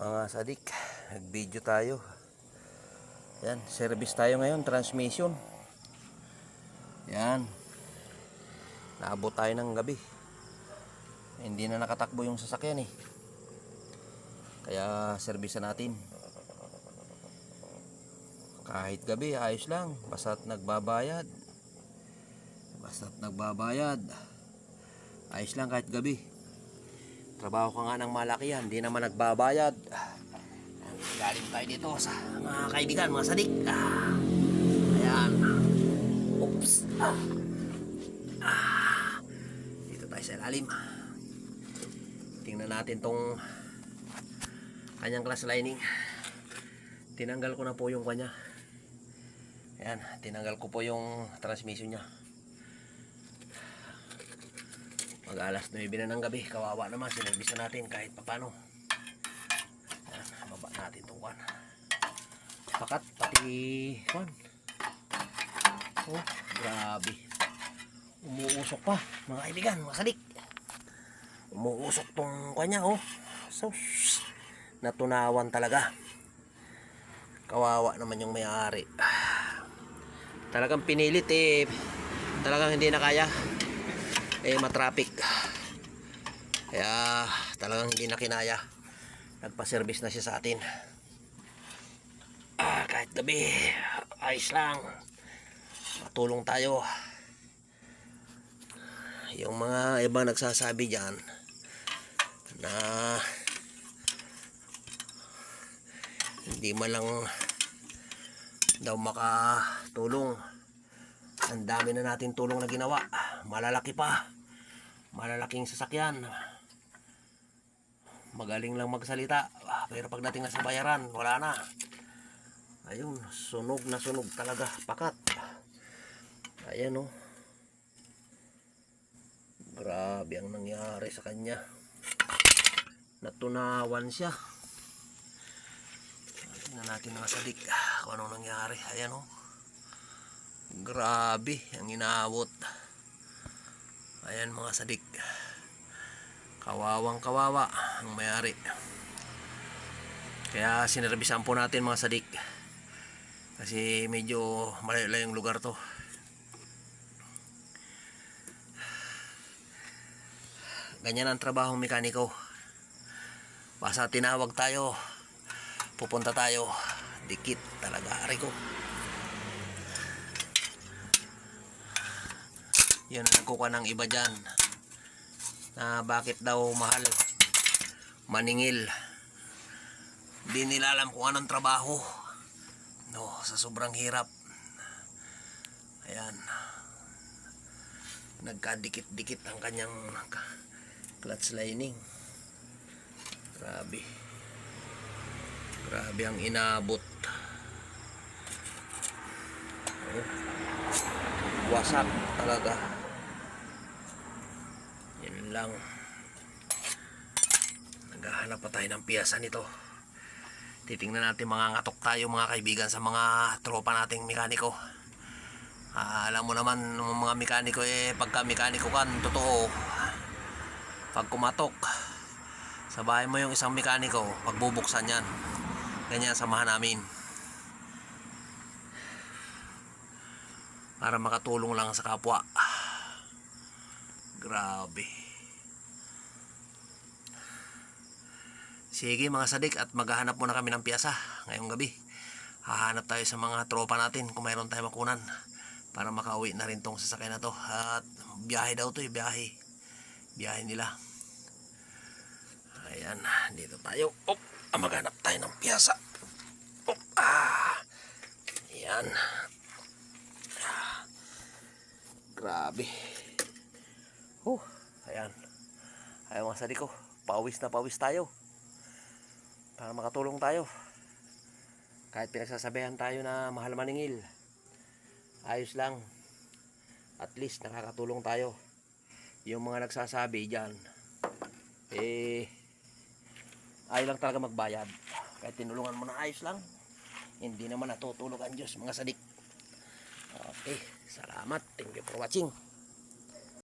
Mga sadik, nag-video tayo. Yan, service tayo ngayon, transmission. Yan. Naabot tayo ng gabi. Hindi na nakatakbo yung sasakyan eh. Kaya service natin. Kahit gabi, ayos lang. Basta't nagbabayad. Ayos lang kahit gabi. Trabaho ka nga ng malakihan, hindi naman nagbabayad. Galing tayo dito sa mga kaibigan, mga sadik. Ayan. Oops. Dito tayo sa ilalim. Tingnan natin tong kanyang class lining. Tinanggal ko na po yung kanya. Ayan, tinanggal ko po yung transmission niya. Mag alas 9 na ng gabi, kawawa naman, sinervisan natin kahit papano. Ayan, baba natin itong kwan. Pakat, pati kwan. Oh, grabe. Umuusok pa, mga kaibigan, mga sadik. Umuusok tong kwan niya, oh. So, natunawan talaga. Kawawa naman yung may-ari. Talagang pinilit eh. Talagang hindi na kaya. Matraffic. Kaya talagang hindi na kinaya. Nagpa-service na siya sa atin. Kahit gabi, ayos lang. Matulong tayo. Yung mga iba nagsasabi dyan na hindi man lang daw makatulong. Ang dami na natin tulong na ginawa. Malalaki pa. Malalaking sasakyan. Magaling lang magsalita. Pero pagdating na sa bayaran, wala na. Ayun, sunog na sunog talaga. Pakat. Ayan, oh. Grabe ang nangyari sa kanya. Natunawan siya. Tingnan natin mga sadik kung anong nangyari. Ayan, oh. Grabe ang inaabot. Ayan mga sadik. Kawawang kawawa ang may-ari. Kaya sinerbisan po natin mga sadik. Kasi medyo malayo yung lugar to. Ganyan ang trabahong mekaniko. Basta tinawag tayo, pupunta tayo. Dikit talaga, ari ko. Yan ang nagkukuha ng iba dyan na bakit daw mahal maningil. Di nila alam kung anong trabaho, no, sa sobrang hirap. Ayan, nagkadikit-dikit ang kanyang clutch lining. Grabe ang inabot. Wasak talaga. Yan lang. Naghahanap pa tayo ng piyasa nito. Titingnan natin, mga ngatok tayo mga kaibigan sa mga tropa nating mekaniko. Alam mo naman mga mekaniko pagka mekaniko kan, totoo. Pag kumatok sa bahay mo yung isang mekaniko, pagbubuksan yan. Ganyan samahan namin. Para makatulong lang sa kapwa. Grabe. Sige mga sadik, at maghahanap muna kami ng piyasa ngayong gabi. Hahanap tayo sa mga tropa natin kung mayroon tayo makunan para makauwi na rin tong sasakyan na to. At biyahe daw to, biyahe nila. Ayan, dito tayo. Maghanap tayo ng piyasa. Ayan. Grabe. Ayan. Ayan mga sadik ko. Pawis na pawis tayo. Para makatulong tayo. Kahit pinagsasabihan tayo na mahal maningil, ayos lang. At least nakakatulong tayo. Yung mga nagsasabi dyan, ayaw lang talaga magbayad. Kahit tinulungan mo na ayos lang, hindi naman natutulog ang Diyos mga sadik. Okay, salamat. Thank you for watching.